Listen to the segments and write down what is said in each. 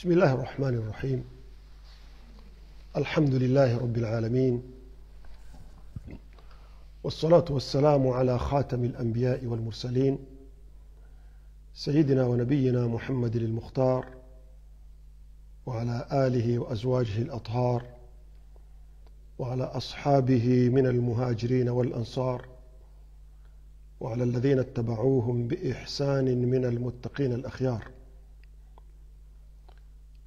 بسم الله الرحمن الرحيم. الحمد لله رب العالمين، والصلاة والسلام على خاتم الأنبياء والمرسلين سيدنا ونبينا محمد المختار، وعلى آله وأزواجه الأطهار، وعلى أصحابه من المهاجرين والأنصار، وعلى الذين اتبعوهم بإحسان من المتقين الأخيار.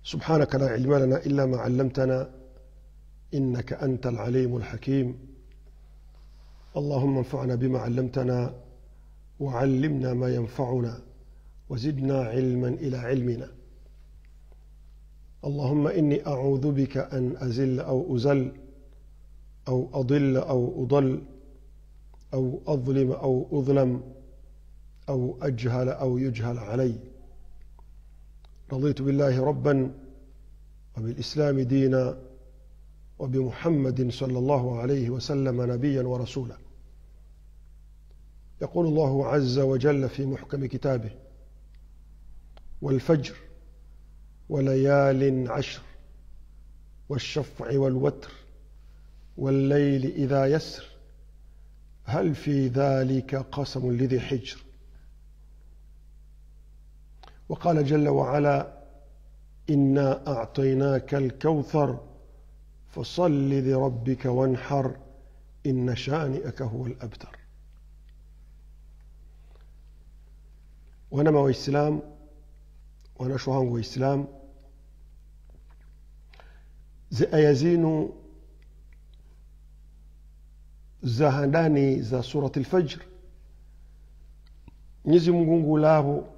سبحانك لا علم لنا إلا ما علمتنا إنك أنت العليم الحكيم. اللهم انفعنا بما علمتنا وعلمنا ما ينفعنا وزدنا علما إلى علمنا. اللهم إني أعوذ بك أن أزل أو أزل أو أضل أو أضل أو أظلم أو أظلم أو أجهل أو يجهل علي. رضيت بالله ربا وبالإسلام دينا وبمحمد صلى الله عليه وسلم نبيا ورسولا. يقول الله عز وجل في محكم كتابه: والفجر وليال عشر والشفع والوتر والليل إذا يسر هل في ذلك قسم لذي حجر. وقال جل وعلا: إنا أعطيناك الكوثر فصل لربك وانحر إن شانئك هو الأبتر. ونما وإسلام ونشوهان وإسلام زي أيزين زهداني za سورة الفجر. Mwenyezi Mungu ngulabo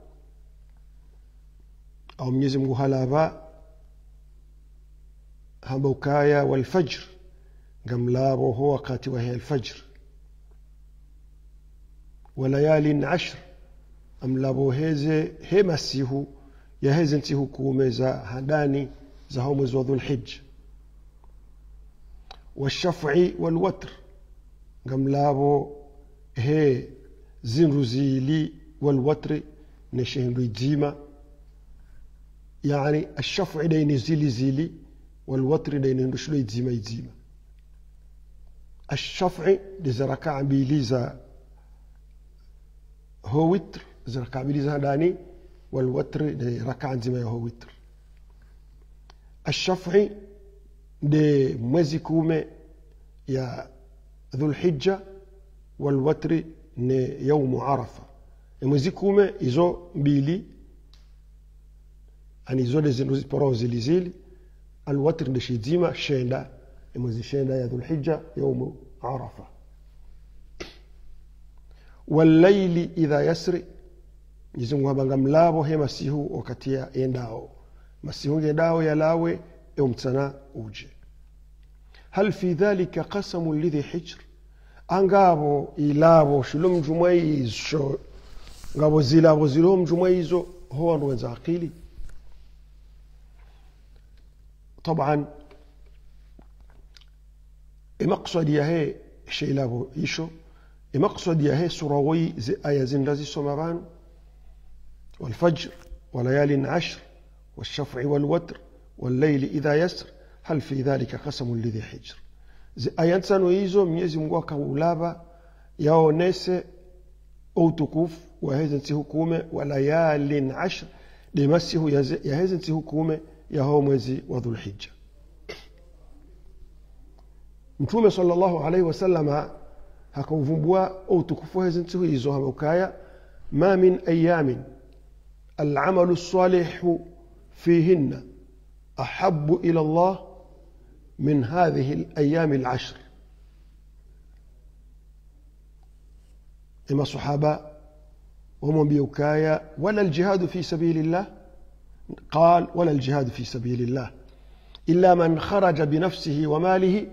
au Mwenyezi Mungu halaba hamba ukaya walfajr ngamlabo ho wakati wa alfajr, walayalin ashr amlabo heze hemasihu ya heze ntihu kumeza hadani za mwezi wa Dhulhijja, washaf'i walwatr ngamlabo he zinruzili walwatr neshendu idima. يعني الشفع دين زيلي زيلي والوتر دين نشلو يدزيما يدزيما. الشفع دي زركع بيليزا هو وتر زركع بيليزا داني، والوتر دي ركع زيما هو وتر. الشفع دي mwezi kume ya ذو الحجة، والوتر ني يوم عرفة. mwezi kume izo mbili ani zole zinuziporo zilizili. الوتر ndishizima shenda mwezi shenda ya Dhulhijja يوم عرفة. والليل إذا يسري nizungwa bangamlabo he masihu wakati ya endao masihu endao yalawe umtsana uje. هل في ذلك قسم لذي حجر angabo ilabo shulum jumaizo ngabo zilabo zilom jumaizo هو nwenza akili. طبعا مقصد يهي شيء لابو يشو مقصد يهي سروي زي آية زندازي سمران: والفجر وليال عشر والشفع والوتر والليل إذا يسر هل في ذلك قسم لذي حجر. زي آية سانو يزو ميزي مغوكا ولابا ياو نيسي أو تكوف وهيزن تي حكومة وليال عشر لمسيه يهيزن تي حكومة يهو mwezi wa Dhulhijja. Mtume sallallahu alayhi wasallam hakauvumbua utukufu hizo hizo hamukaya: ma min ayamin al'amalu as-salih fihinna ahabbu ila Allah min hadhihi al-ayyam al-ashr. ima sahaba wamwambia ukaya: wala al-jihad fi sabilillah. قال: ولا الجهاد في سبيل الله إلا من خرج بنفسه وماله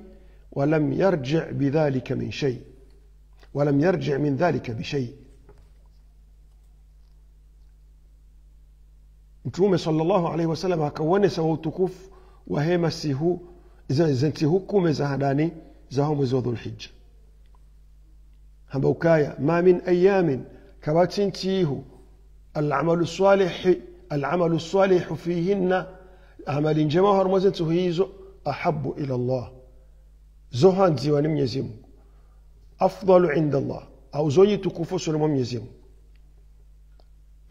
ولم يرجع بذلك من شيء ولم يرجع من ذلك بشيء. Mtume sallallahu alayhi wasallam akaonesa utukufu wa hema sihu zanti hukume za hadani za mwezi wa Dhulhijja. hamba ukaya: ma min ayamin kawatintihu al-amalu salih العمل الصالح فيهن amali njema haruma zentu hizo ahabbu ila Allah zohanzi wa Mwenyezi Mungu afdalu inda Allah au zonyi tukufu sulmu Mwenyezi Mungu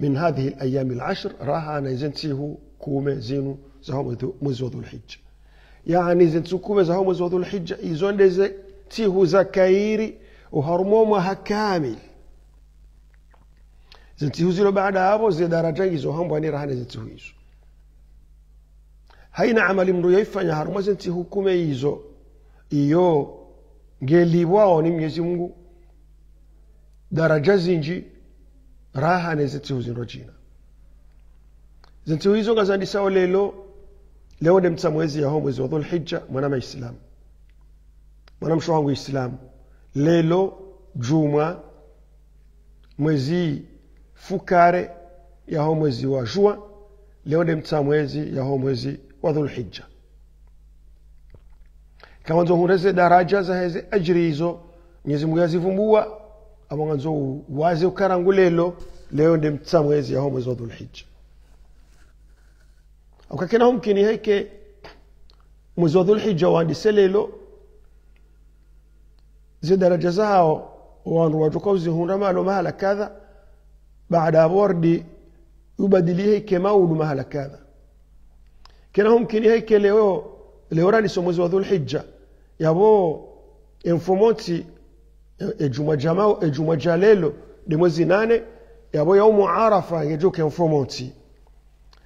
من هذه الأيام العشر راها نزنتيه كومة زينو زهم مزود الحجة يعني زنتو كومة زهم مزود الحجة يزون تيه زكايري وهرمومها كامل زنتيه زيلو بعد هابو زي درجة زهم بني راها نزنتيه يزو هاينا عمل مرو يفanya haruma زنتيه كومة يزو iyo ngelibwa oni Mwenyezi Mungu daraja zinji raha ne zintu zinrojina zintu hizo ngazandi sawa leo ni mtamwezi ya mwezi wa Dhulhijja mwana Islam mwana msho wangu Islam lelo juma mwezi fukare ya mwezi wa jua leo ni mtamwezi ya mwezi wa Dhulhijja kama nzo huneze daraja za hizo ajri hizo Mwenyezi Mungu yazivumbua amanganzo wazi ukarangulelo leo ndi mtamwezi ya mwezi wa Dhulhijja ukakena mumkini heke mwezi wa Dhulhijja waandise lelo zi daraja zao wanu watuka zihunda malo mahala kadha baada wardi yubadilie heke maulu mahala kadha kena mumkini heke leo rani so mwezi wa Dhulhijja yabo informoti ejuma jalelo de mwezi 8 yabo yaumu arafa ngejoke informoti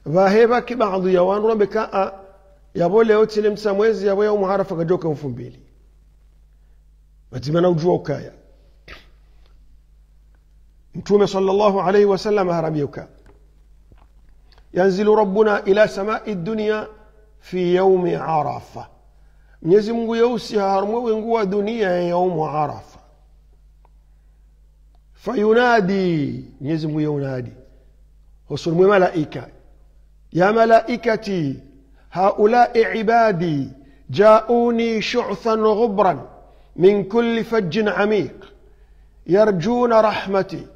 vaheba ki baadhi ya wanu beka yabo leo tile msamwezi yabo yaumu arafa ngejoke 2000 batimana ujua ukaya mtume sallallahu alayhi wasallam haramiyuka yanzilu rabbuna ila samai dunya fi yawmi arafa Mwenyezi Mungu yausi harmu wengu wa dunia ya yaumu arafa fayunadi Mwenyezi Mungu yunadi husulmu malaika ya malaikati haula'i ibadi jauni shu'than ghubran min kulli fajjin amiq yarjuna rahmati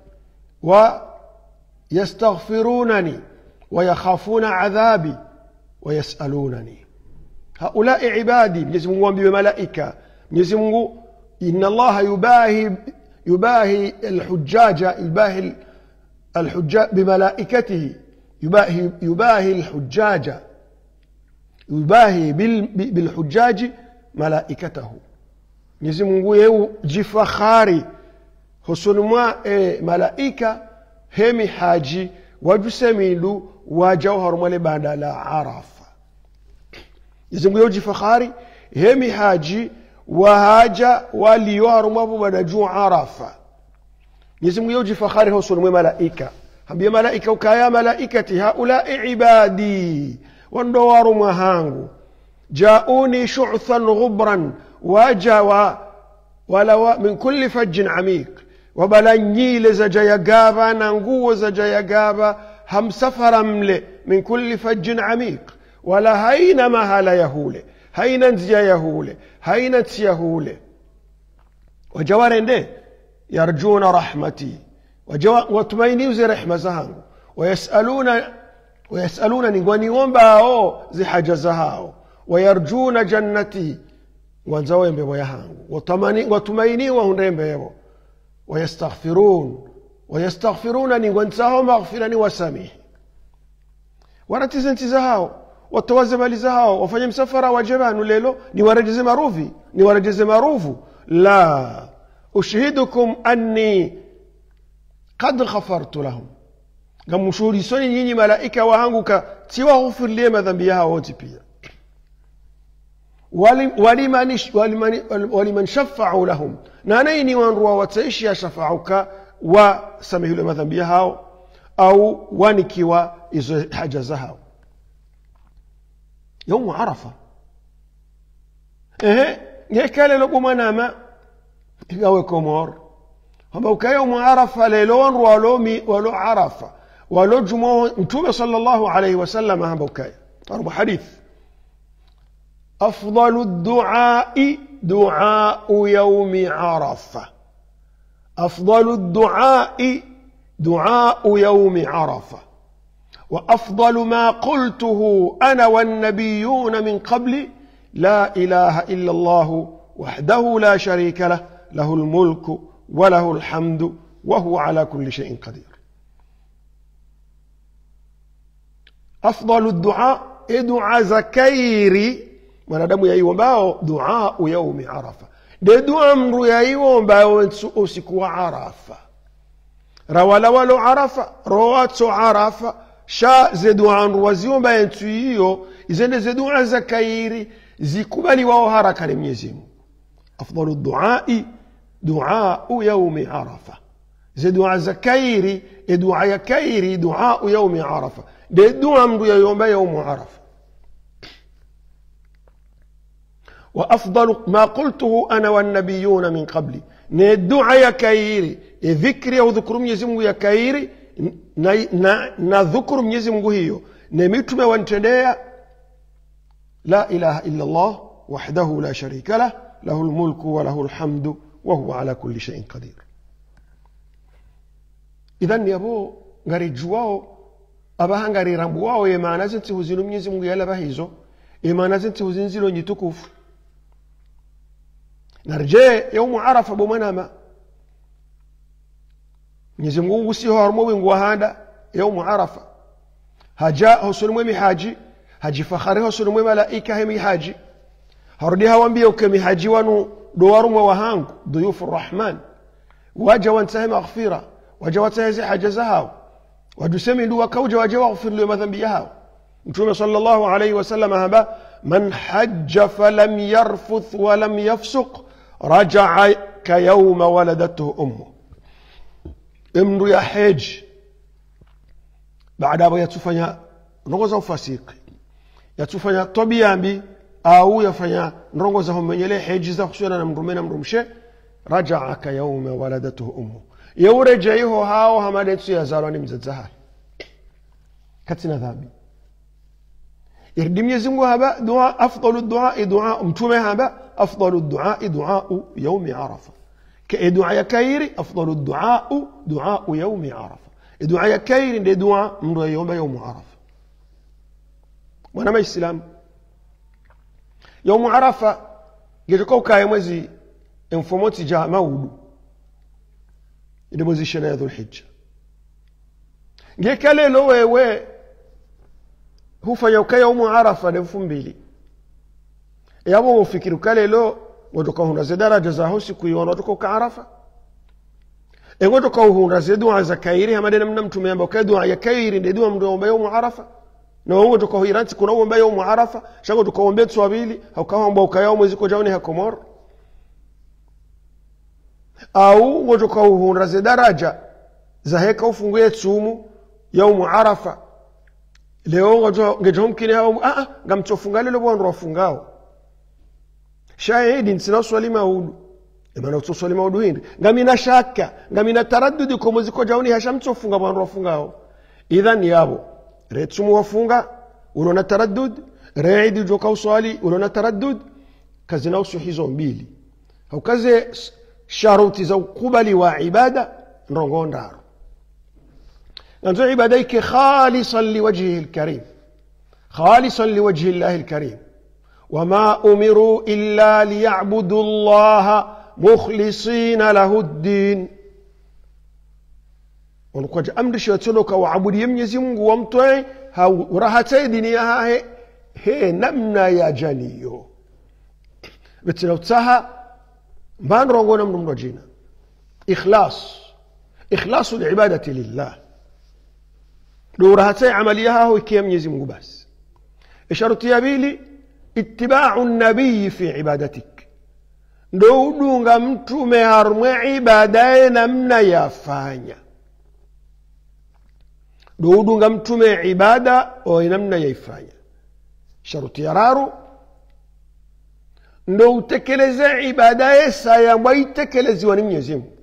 wa yastaghfirunani wa yakhafuna adhabi wa yas'alunani هؤلاء عبادي Mwenyezi Mungu ambiwe malaika Mwenyezi Mungu inna Allah yubahi الحجاج بملائكته يباهي الحجاج يباهي بالحجاج ملائكته Mwenyezi Mungu yeye jifakhari husunuma malaika hemi haji wajusemilu wajawhar male badala arafa Mwenyezi Mungu yeye jifakhari hemi haji wahaja waliyaruma badaju arafa Mwenyezi Mungu yeye jifakhari husunuma malaika hambia malaika ukaya malaikati haula'i ibadi wandowaru mahangu jauni shu'than ghubran wajawa wala min kulli fajjin amiq wabalanyile za jayagaba na nguo za jayagaba hamsafara mle min kulli fajjin amiq wala haina mahala yahule haina njia yahule haina tiyahule wajawarende yarjuna rahmati watumaini uzi rehma zangu wayasaluna ningwani wombao zi haja zao wayarjuna jannati wanzawo embewo yahangu watumaini wahundembe yabo wayastaghfiruna ningwansaho maghfirani wasamihi waratize ntiza hao watawaze mali zao wafanye msafara wajebanu lelo ni warejeze marufu la ushihidukum anni qad ghafartu lahum gamushurisoni nyinyi malaika wahangu ka tiwa ghufirlie madhambi yao wote pia ولمن شفعوا لهم نانيني وانروا وتعيشي شفعوك وسمهوا لما ذنبيها أو وانكوا حجزها يوم عرفة يكالي لكم ناما يقوي كمور هم وكا يوم عرفة ليلون ولو عرفة ولو جمعه انتم صلى الله عليه وسلم هم وكايا أربع حديث أفضل الدعاء دعاء يوم عرفة أفضل الدعاء دعاء يوم عرفة وأفضل ما قلته أنا والنبيون من قبل لا إله إلا الله وحده لا شريك له له الملك وله الحمد وهو على كل شيء قدير. أفضل الدعاء دعاء زكيري wanadamu yaiwombao dua yaumi arafa de dua mru yaiwombao usiku wa arafa rawala walo arafa rowato arafa sha ze dua mru waziomba yentu hiyo izende ze dua zakairi zikubali wao haraka ni Mwenyezi Mungu. Afdalu duai dua yaumi arafa ze dua zakairi dua ya kairi dua yaumi arafa de dua mru yaiomba yaumu arafa. وأفضل ما قلته أنا والنبيون من قبلي ندعى يا كايري ذكري أو ذكر ميزمو يا كايري نذكر ميزمو هيو نميتم وانتدايا لا إله إلا الله وحده لا شريك له له الملك وله الحمد وهو على كل شيء قدير. إذن يابو غاري جواو أباها غاري رمبواو يما نازنتي وزينو ميزمو يالا بهيزو يما نازنتي وزينزيلو نيتوكوف narje yaumu arafa bomanama Mwenyezi Mungu si harmo wingu handa yaumu arafa haja husulmu mihaji haji fakhari husulmu malaika hemi haji harudi hawambia ukemi haji wanu dowarumu wahangu duyufu rahman waja wantahe maghfira waja watahe haja zao wadusemi ndu wakauja waja waghfir li madhambi yao. Mtume sallallahu alayhi wasallam haba man hajja falam yarfuth wa lam yafsuq رجع كيوم ولدته أمه. امرو يا حج بعد أبو يتفنى نغزه فاسق يتفنى طبيعي بي أو يفنى نغزه من يلي حج زخشونا نمرمين نمرمشي رجع كيوم ولدته أمه يورجعيه هاو همادين سيازاروني مزدزها كتنا ذابي يردم يزمو هبا دعاء أفضل الدعاء دعاء متومي هبا أفضل الدعاء دعاء يوم عرفة كدعاء كيري أفضل الدعاء دعاء يوم عرفة دعاء كيري دي دعاء من يوم عرفة. ونما السلام يوم عرفة يجوكو كايموزي انفوموتي جاء مولو يدموزي شنا ذو الحجة يكالي لو هو فيوكا يوم عرفة نفهم yabo ufikiri kale lo ngotoka hunaze daraja za hosi kuiona tuko Arafa ngotoka hunaze dua za kairi hamadena mtume ambao kwa dua ya kairi ndio dua mdomba yaumu Arafa na ngotoka huiranti kuna omba yaumu Arafa shango tukaombe twabili haukaomba ukayao mwezi kwa jaoni hakomor au ngotoka hunaze daraja za heka ufungue tsumu yaumu Arafa leo ngoto mkini hao ngamtofunga lelo bwana wafungao shahidi nsina swali maudu imana utswali maudu hindi ngamina shaka ngamina taraddudi ko muziko jauni hashamtsofunga bwana wafungao idhan yabo retsumu wafunga unaona taraddud raidi joka uswali unaona taraddud kazina usuhizo mbili au kaze sharuti za ukubali wa ibada ndongo ndaro nanzo ibada yake khalisan liwajhihi alkarim khalisan liwajhi Allah alkarim وما أمروا إلا ليعبدوا الله مخلصين له الدين. ونقول أمر شيطانك وعبد Mwenyezi Mungu wamtoe urahatay dini he namna ya janiyo betilawtaha banrongo namno jina إخلاص العبادة لله لو urahatay amaliyaha ho ikiya Mwenyezi Mungu basi. Isharti ya pili اتباع النبي في عبادتك ndodunga mtume harumwe ibada namna yafanya ndodunga mtume ibada o namna yafanya sharuti yararu ndo utekeleze ibada esa ya mwaitekelezwa ni Mwenyezi Mungu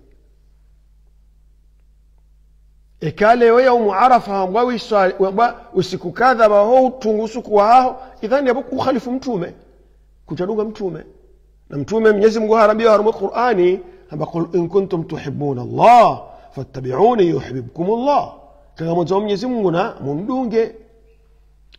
ekale wewe umuarafa mwawi usiku kadha baho tungusuku wao idhani yabo kukhalifu mtume kujadunga mtume na mtume Mwenyezi Mungu harambia harumu Qur'ani hamba qul in kuntum tuhibbuna Allah fattabi'uni yuhibbukum Allah kama mwanzo Mwenyezi Mungu na mundunge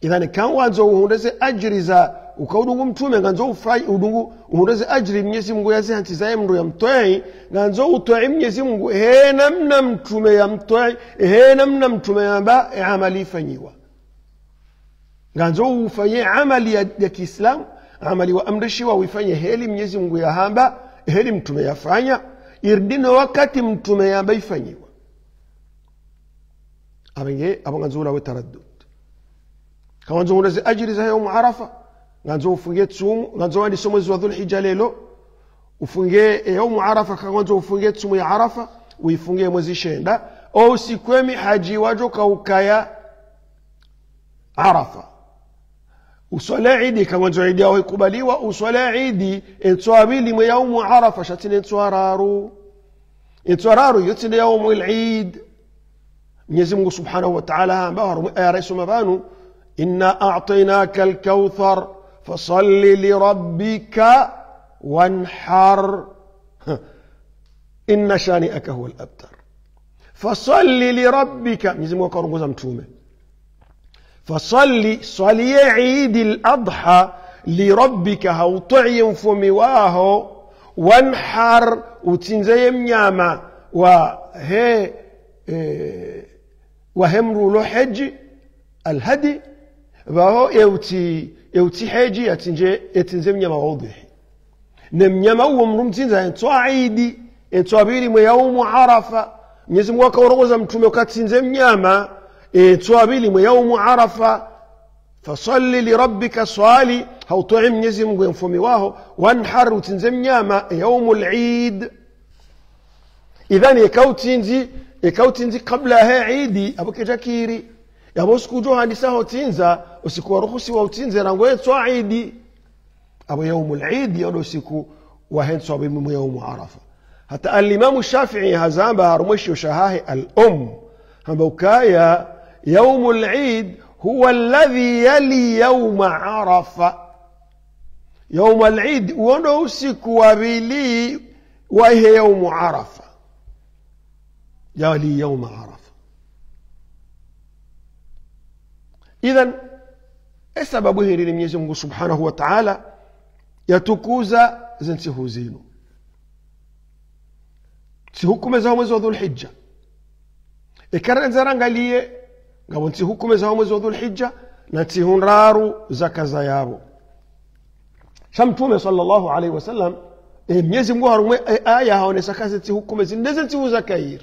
idhani kan wanzo uhundeze ajri za ukaudungu mtume nganzo ufai udungu uhundeze ajri Mwenyezi Mungu yazi hantizaye mndu ya mtoi nganzo utoi Mwenyezi Mungu he namna mtume ya mtoi he namna mtume ya amali fanyiwa nganzo ufanye amali ya Kiislamu amali wa amrishiwa uifanye heli Mwenyezi Mungu ya hamba heli mtume yafanya irdino wakati mtume ya baifanyiwa abanganzo ula wetaraddud kawanzo unaweza ajiri za yaumu Arafa nganzo ufungie tsumu nganzo wadi mwezi wa Dhulhijja lelo ufungie yaumu Arafa kawanzo ufungie tsumu ya Arafa uifungie mwezi shenda au sikwemi haji wajo kaukaya Arafa uswala idi kawanzo idi au ikubaliwa uswala idi etswabili mwa yaumu Arafa shatine etswararu yotinde yaumu al-Eid Mwenyezi Mungu Subhanahu wa Ta'ala ambao ayaraisu mabanu inna a'tainaka al-kawthar fasalli li rabbika wanhar inna shani'aka huwa al-abtar fasalli li rabbika Mwenyezi Mungu akarongoza mtume fasalli swali Eid al-Adha li rabbika hautai mfumi waho wanhar utinze mnyama wa he وهمرو له حج الهدي وهو يوتي حجي يتنزم نيما واضح نمنيما ومرم تنزا ينتوعيدي ينتوابيري ميوم عرفة نيزم وكا ورغوزا متومي وكا تنزم نيما ينتوابيري ميوم عرفة فصلي لربك صالي هاو طعم نيزم وينفمي واهو وانحر وتنزم نيما يوم العيد إذن ikautinzi kabla ya Eid abukeja kiri yabo sikujo hadisa hotinza usikuwa ruhusi wa utinze rango yetu Eid abo يوم Eid yodo siku wa henso abimu يوم Arafa hata al-Imam Shafi'i hazamba harumwisho shahahi ambao kaya يوم Eid huwa alladhi yali يوم Arafa يوم Eid wodo usiku wa bili wa يوم Arafa يالي يوم عرفة إذن السبب هي لميزي Mungu subhanahu wa ta'ala yatukuza zinsihu zinu si hukume za mwezi wa Dhulhijja ikaranza rangalie ngabo si hukume za mwezi wa Dhulhijja na tihunraru zakaza yabo shamtume sallallahu alayhi wasallam Mwenyezi Mungu harumwe aya haonesha kazi ti hukume zindeze ti uzakair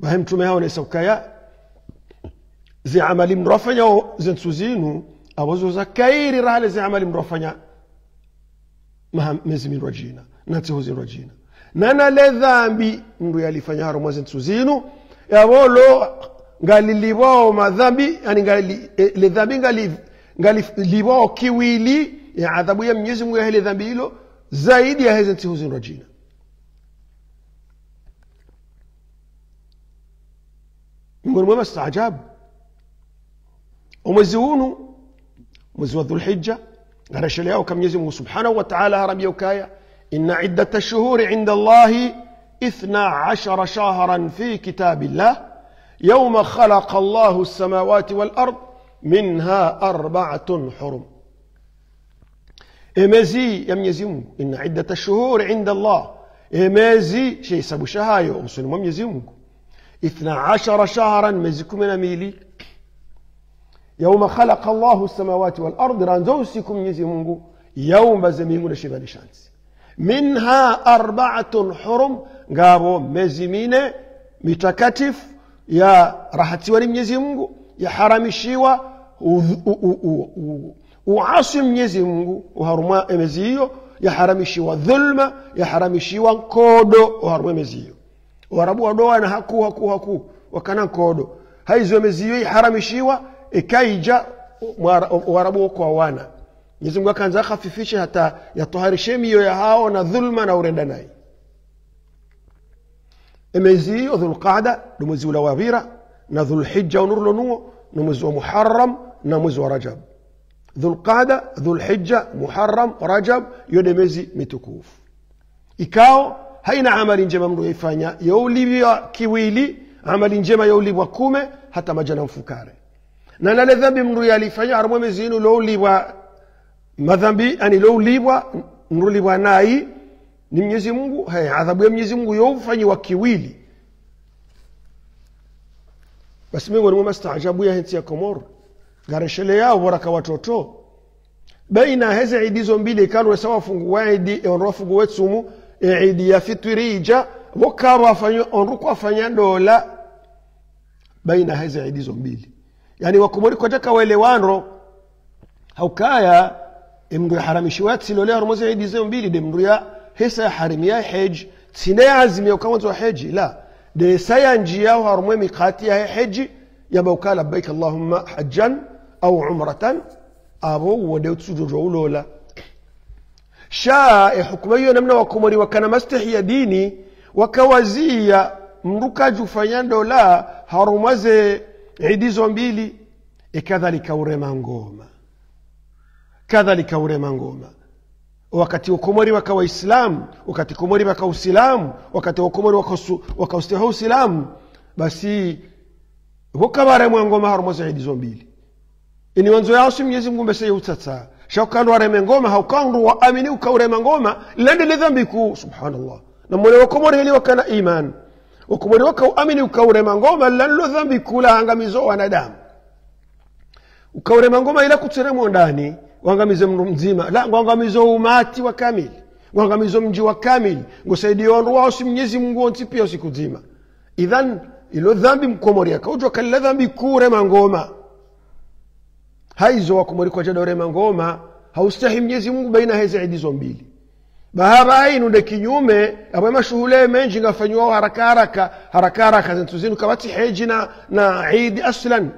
bahem tume haonesha ukaya zi amali mrafanya zintsuzinu awazo zakairi rahale zi amali mrafanya mezi min rajina nati huzi rajina nana le dhambi ndu yalifanya harumo zintsuzinu yabolo ngaliliwao madhambi yani le dhambi ngaliliwao kiwili ya adhabu ya Mwenyezi Mungu ya hili dhambi hilo zaidi ya hizo ntihuzi rajina ngoni mwa mastaajabu mwezi huu mwezi wa Dhulhijja ngarashele yao kama Mwenyezi Mungu Subhanahu wa Ta'ala harambia ukaya inna iddata ash-shuhuri 'inda Allahi 12 shahran fi kitabillah yawma khalaqa Allahu as-samawati wal ard minha 4 hurum emezi ya Mwenyezi Mungu inna iddata ash-shuhuri 'inda Allah emezi shay sabu shahayo usulmu Mwenyezi Mungu 12 shahran mezi 12 يوم خلق الله السماوات والأرض رانزوسكم Mwenyezi Mungu يوم زمينgu na shibali shansi minha 4 hurum ngabo mezi mine mitakatifu ya rahatiwa ni Mwenyezi Mungu ya haramishiwa uasi Mwenyezi Mungu uharuma mezi hiyo ya haramishiwa dhulma ya haramishiwa kodo uharuma mezi hiyo warabu wadoa na haku wakana kodo haizo mezi hiyo haramishiwa ikaija warabu kwa wana Mwenyezi Mungu akaanza khafifisha hata yatoharishe mioyo ya hao na dhulma na urenda naye emezi Dhulqa'da ni mwezi wa Wabira na Dhulhijja unurlo nuo ni mwezi wa Muharram na mwezi wa Rajab Dhulqa'da Dhulhijja Muharram Rajab yode mezi mitukufu ikao haina amali njema mtu yafanya yauliwa kiwili amali njema ya ulibwa 10 hata majana mfukare na nale dhambi mndu yalifanya harumwe mezinu lo ulibwa madhambi ani lo ulibwa nrulibwa nai ni Mwenyezi Mungu adhabu ya Mwenyezi Mungu yofanyiwa kiwili basi miongoni mwa mastaajabu ya nchi ya Komoro gareshele yao baraka watoto baina hizi idizo mbili kanu sawa fungu waidi onrofungu wetsumu idi ya fitrija wakawa afanya onruko afanya dola baina hizi idizo mbili yani wakomori kwa taka waelewano haukaya mndu ya haramishi wati lolea harmozi idizo mbili de mndu ya hisa harimia hej sina azimia ukawanzo wa heji la de saya njia harumwe mikati ya heji ya bauka labbaik Allahumma hajjan au umratan abo wade utsujojo ulola shaa hukumayo namna wakomori wakana mastahia dini wakawazia mruka jufanya dola harumaze idizo mbili kadhalika urema ngoma wakati wakomori wakawa Islam wakati komori wakawa Uislamu wakati wakomori wakawa Uislamu basi wakabare mwangoma harumaze idizo mbili ini wanzo yao si Mwenyezi Mungu mbese yutata shaukandu wareme ngoma haukandu waamini ukaurema ngoma lende dhambi ku subhanallah na mwele wakomori hili wakana iman wakomori wakaamini ukaurema ngoma lalo dhambi kula angamizo wanadamu ukaurema ngoma ila kuteremo ndani wangamize mzima la wangamizo umati wa kamili wangamizo mji wa kamili ngosaidi wandu wao si Mwenyezi Mungu ontipia usiku zima idhan ilo dhambi mkomori akaujwa kala dhambi kurema ngoma haizo wakomori kwa jada urema ngoma haustahi Mwenyezi Mungu baina hizi idizo mbili bahaba inu de kinyume abwe mashuhule menji ngafanywa haraka zentuzinu kabati hejina na Eid aslan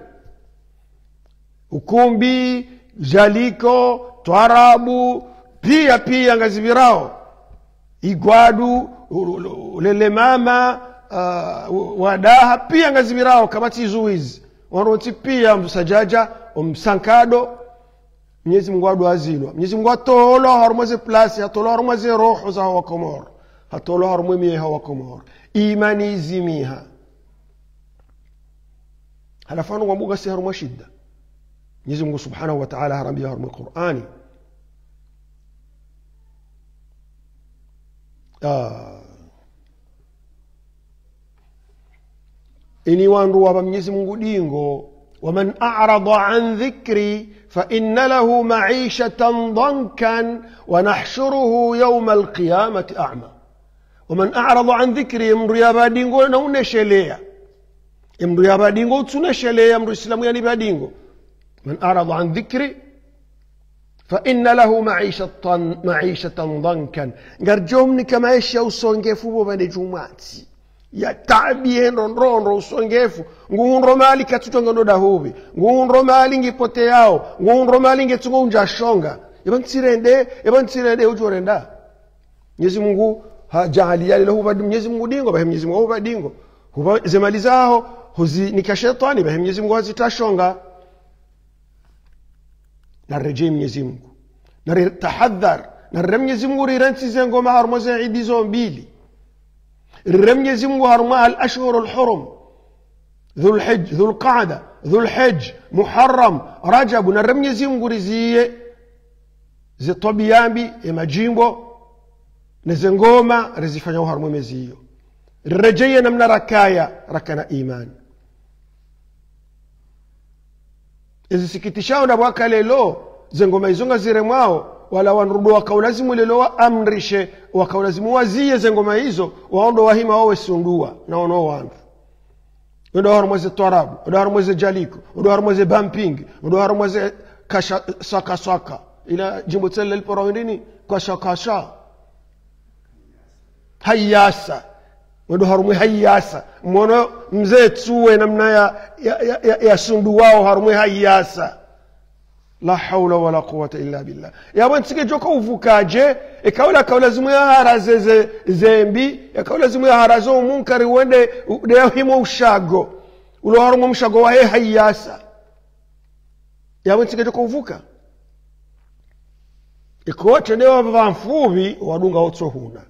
ukumbi jaliko twarabu pia ngazibirao igwadu lele mama wadaha pia ngazibirao kabati zuizi wanoti pia msajaja msankado Mwenyezi Mungu adu azilwa Mwenyezi Mungu atolo harumaze place atolo harumaze roho za hawa Komoro atolo harumwe hawa Komoro imani zimiha halafanu wa Mungu si haruma shida Mwenyezi Mungu Subhanahu wa Ta'ala harambia harumwe Qur'ani ini wandu wa Mwenyezi Mungu dingo ومن أعرض عن ذكري فإن له معيشة ضنكا ونحشره يوم القيامة أعمى ومن أعرض عن ذكري امرو يا بادينغو نونشليا امرو يا بادينغو تنشليا امرو الإسلام يعني بادينغو من أعرض عن ذكري فإن له معيشة ضنكا نرجومني كما يشيو سونجفو بني جمعتي ya tabi nronro usongefu nguunro mali katutonga ndo dahubi nguunro mali ngipote yao nguunro mali ngetungo unjashonga yabantsirende ujorenda Mwenyezi Mungu hajali yale lahu badi Mwenyezi Mungu dingo bahe Mwenyezi Mungu badingo huba zemalizao huzi nikashetani bahe Mwenyezi Mungu hazitashonga na rejea Mwenyezi Mungu na tahadhar na Mwenyezi Mungu riranti zengo maharmoze idizo mbili Mwenyezi Mungu haruma al-ashhur al-hurum Dhul Hijj Dhul Qa'da Dhul Hijj Muharram Rajab na Mwenyezi Mungu rizie zitobiyambi majimbo na zengoma rizifanya haruma mwezi hiyo rejea namna rakana iman izisikitishao na bwaka lelo zengoma izonga ziremwao wala wanrudu wakaulazimu lelo wa amrishe wakaulazimu wazie zengoma hizo waondo wahima wawe sundua na ono wandu ndo harumweze twarabu ndo harumweze jaliko ndo harumweze bumping ndo harumweze saka ila jimbo tsele lipora wendini kwa shakasha hayasa ndo harumwe hayasa mwono mzee tuwe namna ya sundu wao harumwe hayasa la hawla wala quwwata illa billah ya bantike joka uvukaje ikaula kaulazimu ya haraze zembi ikaulazimu ya harazo munkari wende de himo ushago ulo harumwe mshago wa hayasa ya bantike joka uvuka ikote ndio bamfubi wadunga otso huna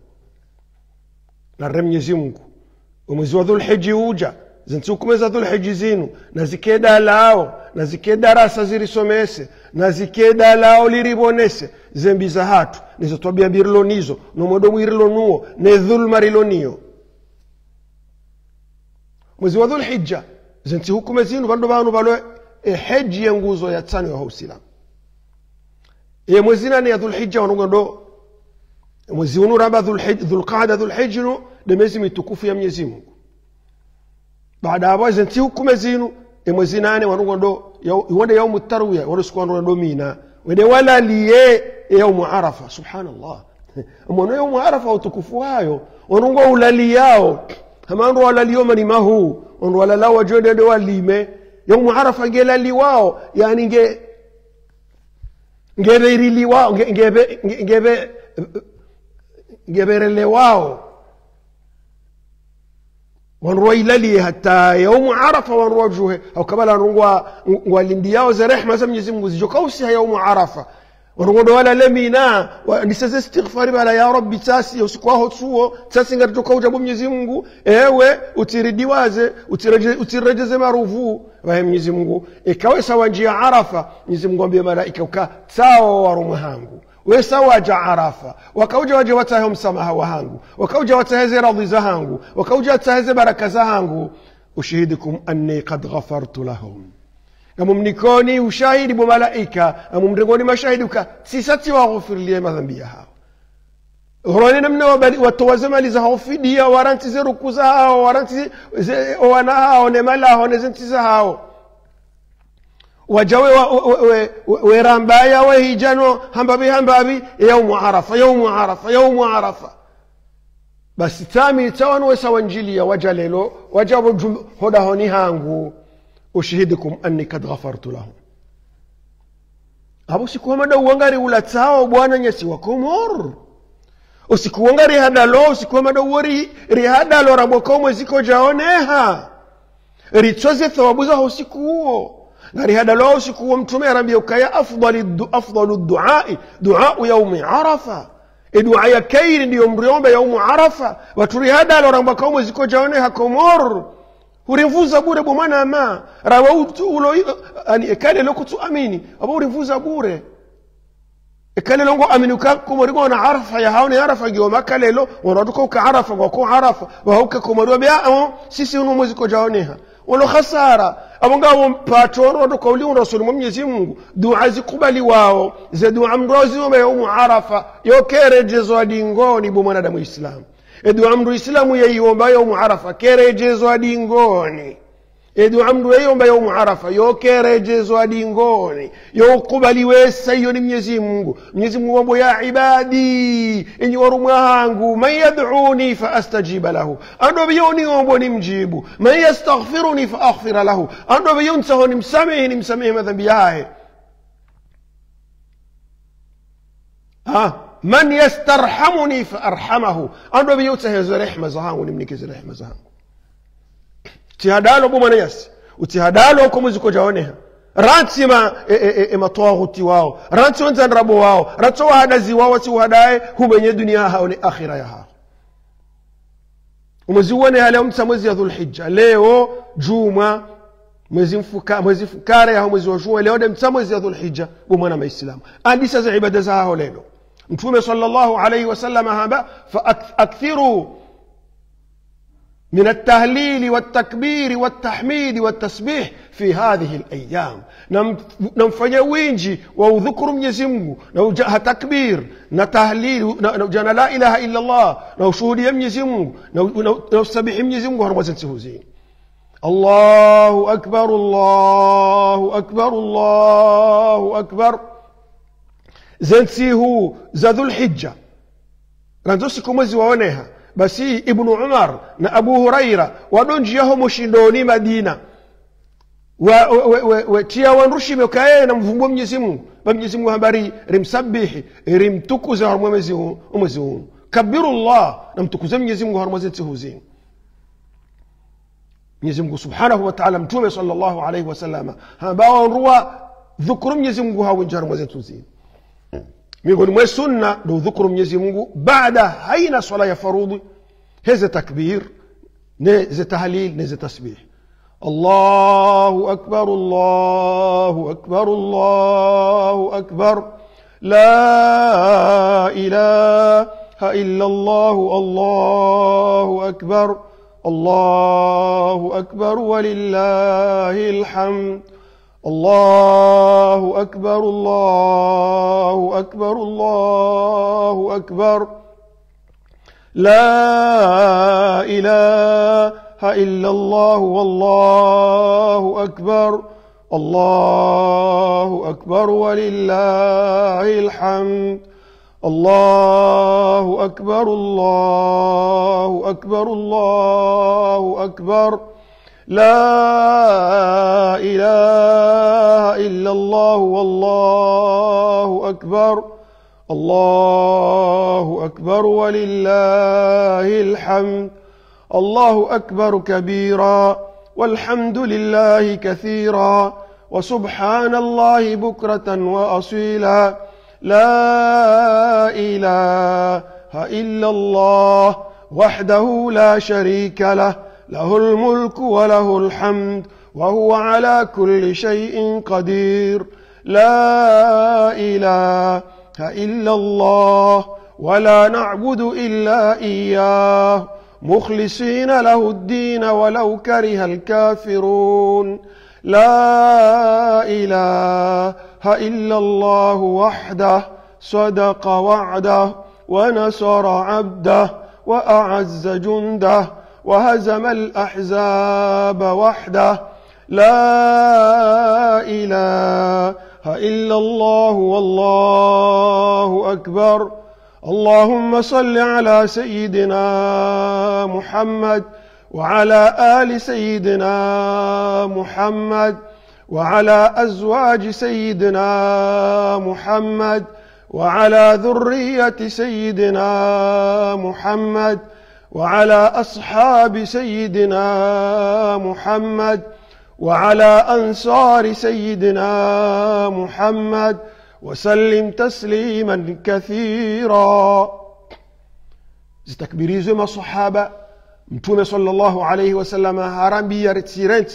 na Mwenyezi Mungu mwezi wa Dhul Hijj uja zinti hukume za dhulhijja zinu na zikeda lao na zikeda rasa zirisomese na zikeda lao liribonese zembi za hatu nizo twabia birlonizo no modomu irlonuo ne dhulma rilonio mwezi wa dhulhijja zinti hukume zinu vandu vanu valo hiji ya nguzo ya tano ya Uislamu mwezi nani ya dhulhijja wanungondo mwezi unuramba dhulqaada dhulhijja de miezi mitukufu ya Mwenyezi Mungu baada hapo zinti hukume zinu mwezi nane wanungondo wende yaumu tarwiya warusukwandu ndo mina wende wala liye yaumu arafa subhanallah mwana yaumu arafa utukufu hayo wanungo ulali yao hamandu wala liyoma ni mahu wandu wala lao wajode ndo walime yaumu arafa ngelali wao yani ngebe irili wao ngeberele wao wanruwa ilali hata yaumu arafa wanruwa juhe au kabala wanruwa walindi yao za rehma za Mwenyezi Mungu zijokausi yaumu arafa wanruwa wala lemina niseze istighfari bala ya rabbi tasi usiku wao tuo tasi ngatoka ujabu Mwenyezi Mungu ewe utiridiwaze utirejeze marufu wa Mwenyezi Mungu ikawe sawa njia arafa Mwenyezi Mungu ambie malaika uka sawa warumu hangu wesawaja arafa wakauja waje watahe msamaha wangu wakauja wataheze radhi zangu wakauja wataheze baraka zangu ushahidikum anni qad ghafartu lahum kama mnikoni ushahidi bo malaika amumrengoni mashahidi uka sisati waghfirlie madhambi yao horone namna watowaze mali za hofidia waranti zeruku zao waranti wana hao ne mala hao ne zinti zao wajawe werambaya wehijano hambabi yaumu arafa basi tami tawanu wesawanjilia wajalelo wajabu hodahoni hangu ushahidikum anni kad ghafartu lahum abu sikuwa mada uangari ulatao bwana nyesi wa Komor usikuangari hadalo usikuwa mada uwari rihadalo rabokomwe ziko jaoneha richoze thawabu za usiku huo ngari hada lao siku mtume arambia ukaya afdalu du'a yaumi arafa dua ya kairi ndio mriomba yaumu arafa waturi hada lo ramba kaumu ziko jaone hakomor urivuza bure bomana ma rawautu ulo ani ekale lokutu amini abo urivuza bure ekale longo aminuka komorigo na arafa ya haone arafa gyo makalelo wanaduko ka arafa kwa arafa wa huka komorigo bia sisi uno mwezi ko jaone ha walo khasara abonga mpatoro wadokauli rasul Mwenyezi Mungu dua zikubali wao za dua mrozi wa yaumu arafa yokerejezo adingoni bo mwanadamu Islam dua mru Islamu yaiomba yaumu arafa kerejezo adingoni dua mru yaiomba yaumu arafa yokerejezo adingoni yokubali wesa hiyo ni Mwenyezi Mungu wambo ya ibadi enyi warumwa hangu man yad'uni fa astajiba lahu ando biyoni wambo ni mjibu man yastaghfiruni fa aghfira lahu ando biyonsaho ni msamehe madhambi yake man yastarhamuni fa arhamahu ando biyonsaho rehma zangu nimnikize rehma zangu tihadalo bomana yasi utihadalo ko muziko jaoneha ransima matawuti wao ransi wanzanrabo wao ratso hadazi wao si hadae hubenye dunia hao ni akhira ya hao umezione hali mwezi ya dhulhijja leo juma mwezi fukare hao mwezi wa juma leo de mwezi ya dhulhijja bomana maislamu andisa za ibada za hao leo mtume sallallahu alayhi wasallam haba fa akthiru من التهليل والتكبير والتحميد والتسبيح في هذه الأيام نمفني وينجي وذكر Mwenyezi Mungu na takbir na tahlil na la ilaha illa Allah na shuhudia Mwenyezi Mungu na sabihi Mwenyezi Mungu haramazen sihuzini Allahu akbar Allahu akbar Allahu akbar zensihu za dhulhijja ranzo siku mwezi waoneha basi ibn Umar na Abu Huraira wadonji yao moshindoni Madina wa tia wanrushi mekae na mvumbo Mwenyezi Mungu habari rimsabihi rimtukuza harmwezi huu kabirullah na mtukuza Mwenyezi Mungu harmwezi huzini Mwenyezi Mungu subhanahu wa ta'ala mtume sallallahu alayhi wasallam ambao ruwa dhukuru Mwenyezi Mungu hawinja harmwezi huzini miongoni mwa sunna ndio dhukuru Mwenyezi Mungu baada haina swala ya farudhi heze takbir ne ze tahlil ne ze tasbih الله أكبر الله أكبر الله أكبر لا إله إلا الله الله أكبر الله أكبر ولله الحمد الله أكبر الله أكبر الله أكبر لا إله إلا الله والله أكبر الله أكبر ولله الحمد الله أكبر الله أكبر الله أكبر لا إله إلا الله والله أكبر الله أكبر ولله الحمد الله أكبر كبيرا والحمد لله كثيرا وسبحان الله بكرة وأصيلا لا إله إلا الله وحده لا شريك له له الملك وله الحمد وهو على كل شيء قدير لا إله إلا الله ولا نعبد إلا إياه مخلصين له الدين ولو كره الكافرون لا إله إلا الله وحده صدق وعده ونصر عبده وأعز جنده وهزم الأحزاب وحده لا إله إلا الله والله أكبر اللهم صل على سيدنا محمد وعلى آل سيدنا محمد وعلى أزواج سيدنا محمد وعلى ذرية سيدنا محمد وعلى أصحاب سيدنا محمد وعلى أنصار سيدنا محمد وسلم تسليما كثيرا. زتكبيريزو ما صحابة متومة صلى الله عليه وسلم هارامبيا رتسيرنت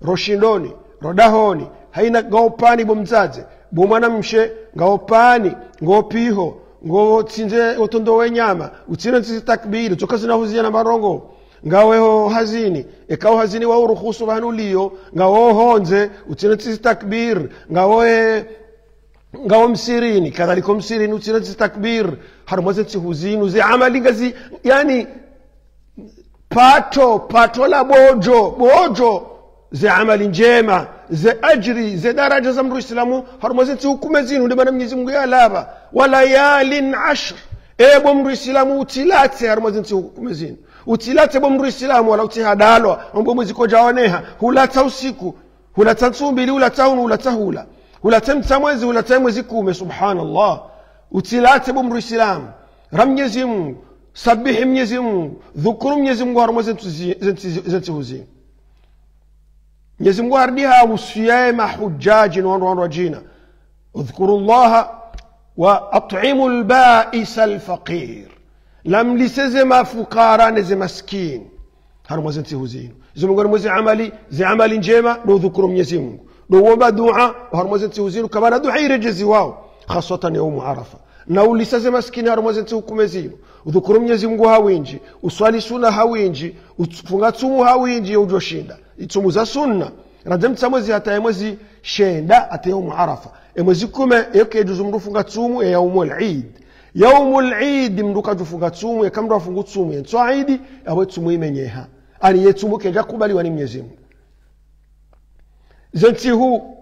روشيندوني rodahoni haina gaopani bomzaze bomwana mshe gaopani ngopiho ngotsinze otondo wenyama utsine takbiri tokazina huzia na marongo ngaweho hazini ekao hazini wa uruhusu banuliyo ngawo honze utsine takbir ngawe ngawo msirini kadhalika msirini utsine takbir harmaze huzinu zi amali ngazi yani pato la bojo ze amali njema ze ajri ze daraja za mru islamu harumazeti hukume zinu ndio maana Mwenyezi Mungu yalaba wala yalin ashr ebo mru islamu utilate harumazeti hukume zinu utilate bo mru islamu wala utihadalwa ambo mwezi kojaoneha hulata usiku hulata tsumbili hulata unu hulata hula hulata mtamwezi hulata mwezi kume subhanallah utilate bo mru islamu Mwenyezi Mungu sabihi Mwenyezi Mungu dhukuru Mwenyezi Mungu harumazeti zenti huzini Mwenyezi Mungu ardiha usiyama hujjajin wa rajina udhkuru Allah wa at'imu al-ba'is al-faqir lam lisazama fuqara neze maskin harumazenti huzino Mwenyezi Mungu armuzi amali njema do dhukuru Mwenyezi Mungu do womba dua harumazenti huzino kama dua irejezi wao khasatan yawm arafa na ulisaze maskini harumazenti hukumezino udhukuru Mwenyezi Mungu hawinji uswali sunna hawinji ufunga tsumu hawinji ujoshinda itsumu za sunna radamtsa mwezi hata mwezi shenda ate yawm arafa mwezi kume yake juzu mrufunga tsumu ya yaumul eid yaumul eid mruka jufunga tsumu ya kamra fungu tsumu ya tsaidi awe tsumu imenyeha ani yetsumu keja kubaliwa ni Mwenyezi Mungu zanti hu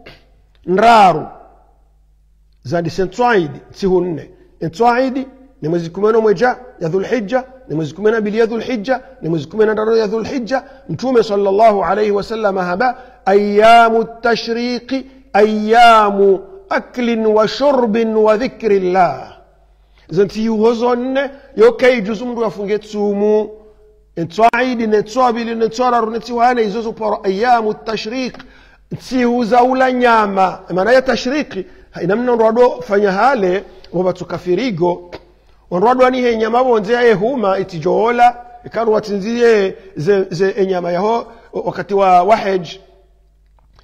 nraru zadi sentsaidi tsihu nne tsaidi ni mwezi kumeno mweja ya dhulhijja ni mwezi kumena bili ya dhulhijja ni mwezi kumena ndaro ya dhulhijja mtume sallallahu alayhi wasallam haba ayamu tashriqi ayamu aklin wa shurbin wa dhikrillah zanti hozonne yokai juzumru yafunge tsumu entsaidi netsabili netsararu netsiwane izozo paro ayamu tashriq tsiuza ula nyama maana ya tashriqi inamna ndo fanya hale wabatukafirigo onrwadwa ni henyama bonze ehuma itijoola ikaru watinziye ze enyama yaho wakati wa hajj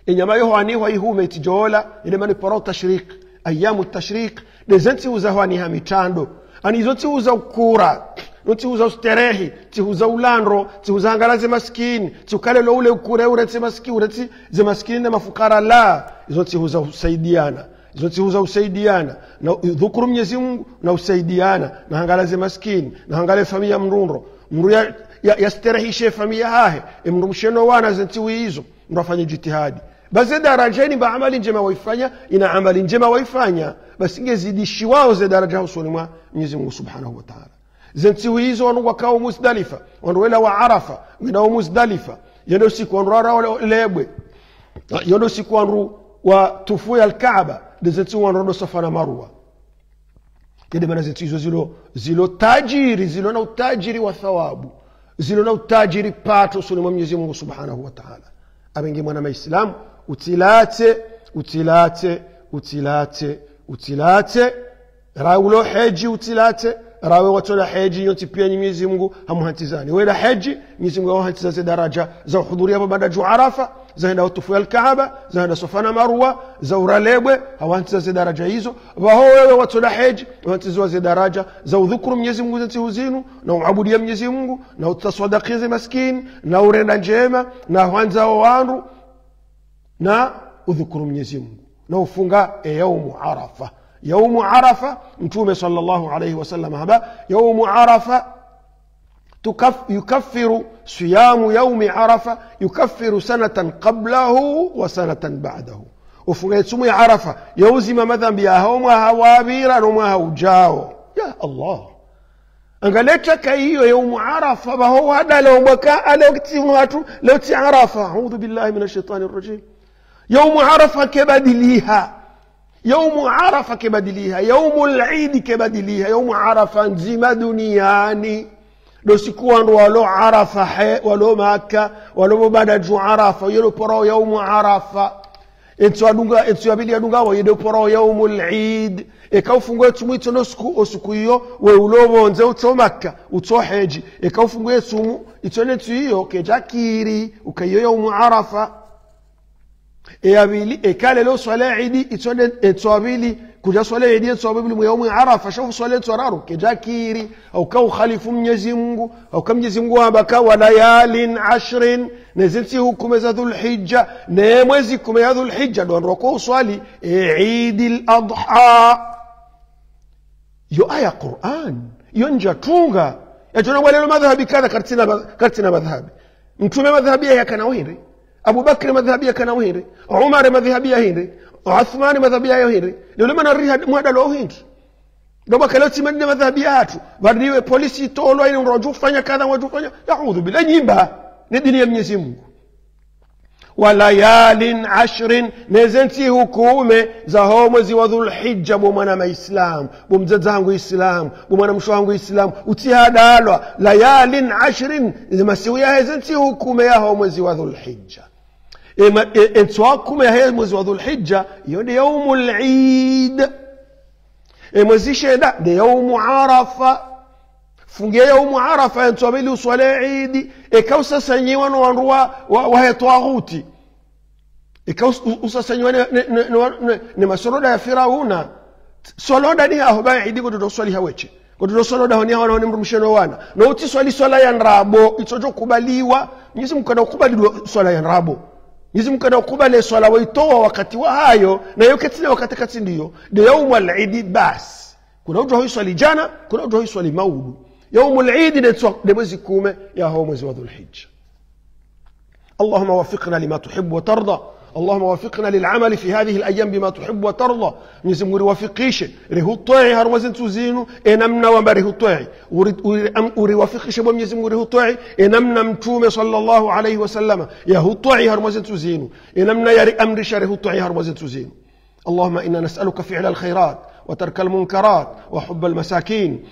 inyama yo haniwa ihume tijola ile mani para tashriq ayamu tashriq dezenti uzahwani ha mitando ani zoti uza ukura noti uza usterehi ti uza ulandro ti uza angalaze maskini ti ukale lo ule ukure uretse maskini uretse ze maskini na mafukara la zoti uza usaidiana zoti uza usaidiana na dhukuru Mwenyezi Mungu na usaidiana na angalaze maskini na angale familia mrundo mru ya sterehishe familia hahe mru msheno wana zenti hizo mrafanye jitihadi basi darajani ba amali njema waifanya ina amali njema waifanya basi ingezidishiwa wao ze daraja usoni mwa Mwenyezi Mungu Subhanahu wa Ta'ala zenti hizo wakao Muzdalifa wanwela wa Arafa ngao Muzdalifa yendo siku wanrara lebwe yendo siku wanru wa tufu ya al-Kaaba zenti wanrodo Safa na Marwa kede bana zenti hizo zilo tajiri zilo na utajiri wa thawabu zilo na utajiri pato usoni mwa Mwenyezi Mungu Subhanahu wa Ta'ala abenge mwana Muislamu utilate raulo haji utilate rawe watola haji yoti pia Mwenyezi Mungu hamuhantizani wala haji Mwenyezi Mungu hamuhantiza daraja za hudhuria baada ya Arafa zaenda utufu al-Kaaba zaenda Safa na Marwa za uralebwe hawantiza daraja hizo wao wewe watola haji hawantiza daraja za udhukuru Mwenyezi Mungu zati uzinu na uabudia Mwenyezi Mungu na utasadaqi maskini na urenda njema na wanza wanru na udhukuru Mwenyezi Mungu na ufunga yaumu Arafa mtume sallallahu alayhi wasallam haba yaumu Arafa yukaffiru siyamu yaumi Arafa yukaffiru sanatan qablahu wa sanatan ba'dahu ufunga sumu ya Arafa yauzima madhambi ya hawabira na ujao ya Allah angaleta kaiyo yaumu Arafa baho hada leo baka alokti watu leo ti Arafa a'udhu billahi minash shaitani rrajim يوم عرفة كبدليها يوم عرفة كبدليها يوم العيد كبدليها يوم عرفة نزيم دنياني لو سيكون ولو عرفة ولو مكة ولو مبادج عرفة يلو برو يوم عرفة انتو يابيلي أدونغا ويدو برو يوم العيد ikaufungue tumu itono siku hiyo we ulobo nze uto Makka uto haji ikaufungue tumu itone tu hiyo kejakiri ukayo yaumu Arafa eyabili ekale lo swala idi itone etwabili kuja swala idi etwabili mu yaumu Arafa shofu swala etwararu kejakiri au kau khalifu Mwenyezi Mungu au kama Mwenyezi Mungu abaka wa layalin 10 neziti hukumu za Dhulhijja na mwezi kume ya Dhulhijja ndo roko swali Eid al-Adha yo aya Qur'an yonja tunga yatona wale madhhabi kadha kartina madhhabi mtume madhhabi yake na wahiri Abu Bakr madhhabi yake na wahiri Umar madhhabi yake Uthman madhhabi yake ndio maana rihad mwada lo hindi ndio bakaloti manne madhhabi yatu badiwe polisi tolo ile unroju fanya kadha wajufanya yaudhu bila nyimba ni dini ya Mwenyezi Mungu walayalin 10 nezenti hukume za mwezi wa Dhulhijja mwana maislam mumzazangu islam mwana mshwangu islam utihadalwa layalin 10 zimasiwia hezenti hukume ya mwezi wa Dhulhijja entwakume ya mwezi wa Dhulhijja yoni yaumul eid mwezi sheda de yaumu Arafa fungia yaumu Arafa entwabili uswale eid ikausasanyiwa no wanruwa wa hetwaguti ikausasanyiwa ne masoroda ya Firauna soloda ni aho ba eid godo swali haweche godo soloda honi hawana ni mrumsheno wana no uti swali swala ya nrabo itojo kubaliwa Mwenyezi Mungu kana kubaliwa swala ya nrabo Mwenyezi Mungu kana kubale swala waitoa wakati wa hayo na yoketi wakati kati ndio de yaumu al-eid bas kuna ujua swali jana kuna ujua swali maudu يوم العيد لمزي كومة يا هو مزي وذو الحجة اللهم وفقنا لما تحب وترضى اللهم وفقنا للعمل في هذه الأيام بما تحب وترضى نزم وفقيش ريه الطاعي هرمزن تزينو إنمنا ومره الطاعي وري وفقيش بميزم وريه الطاعي إنمنا متومة صلى الله عليه وسلم يهو الطاعي هرمزن تزينو إنمنا يري أمر شاره الطاعي هرمزن تزينو اللهم إنا نسألك فعل الخيرات وترك المنكرات وحب المساكين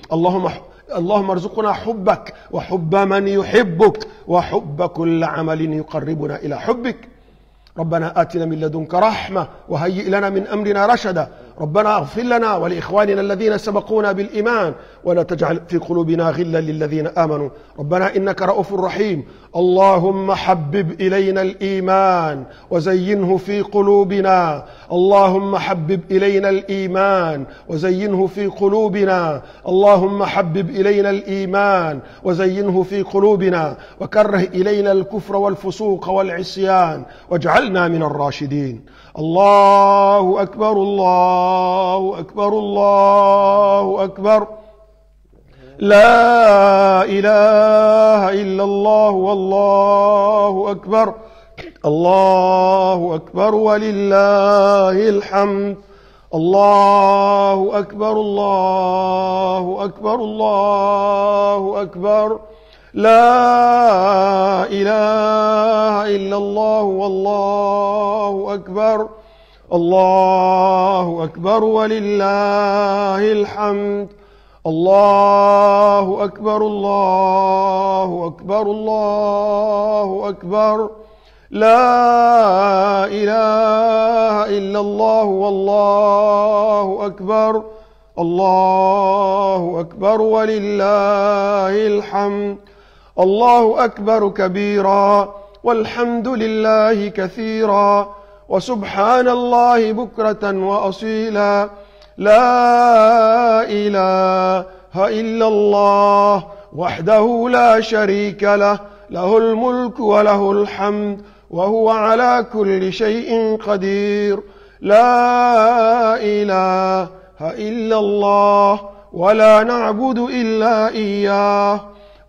اللهم ارزقنا حبك وحب من يحبك وحب كل عمل يقربنا إلى حبك ربنا آتنا من لدنك رحمة وهيئ لنا من أمرنا رشدا ربنا اغفر لنا ولإخواننا الذين سبقونا بالإيمان ولا تجعل في قلوبنا غلا للذين آمنوا ربنا إنك رؤوف رحيم. اللهم حبب إلينا الإيمان وزينه في قلوبنا. اللهم حبب إلينا الإيمان وزينه في قلوبنا. اللهم حبب إلينا الإيمان وزينه في قلوبنا وكره إلينا الكفر والفسوق والعصيان واجعلنا من الراشدين. الله أكبر الله أكبر الله أكبر. لا إله إلا الله والله أكبر. الله أكبر ولله الحمد. الله أكبر الله أكبر الله أكبر. لا إله إلا الله والله أكبر. الله أكبر ولله الحمد. الله أكبر الله أكبر الله أكبر. لا إله إلا الله والله أكبر. الله أكبر ولله الحمد. الله أكبر كبيرا والحمد لله كثيرا وسبحان الله بكرة وأصيلا. لا إله إلا الله وحده لا شريك له له الملك وله الحمد وهو على كل شيء قدير. لا إله إلا الله ولا نعبد إلا إياه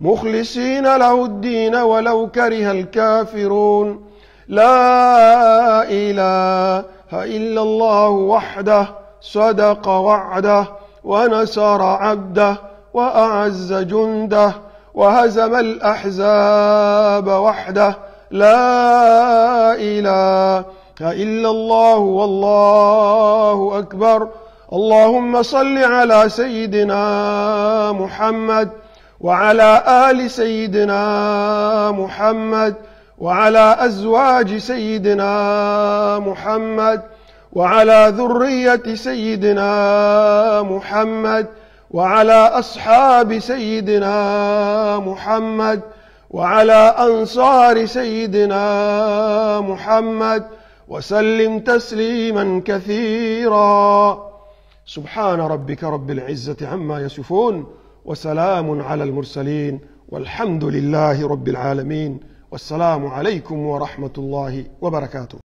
مخلصين له الدين ولو كره الكافرون. لا إله إلا الله وحده صدق وعده ونصر عبده وأعز جنده وهزم الأحزاب وحده. لا إله إلا الله والله أكبر. اللهم صل على سيدنا محمد وعلى آل سيدنا محمد وعلى أزواج سيدنا محمد وعلى ذرية سيدنا محمد وعلى أصحاب سيدنا محمد وعلى أنصار سيدنا محمد وسلم تسليما كثيرا. سبحان ربك رب العزة عما يصفون وسلام على المرسلين والحمد لله رب العالمين والسلام عليكم ورحمة الله وبركاته.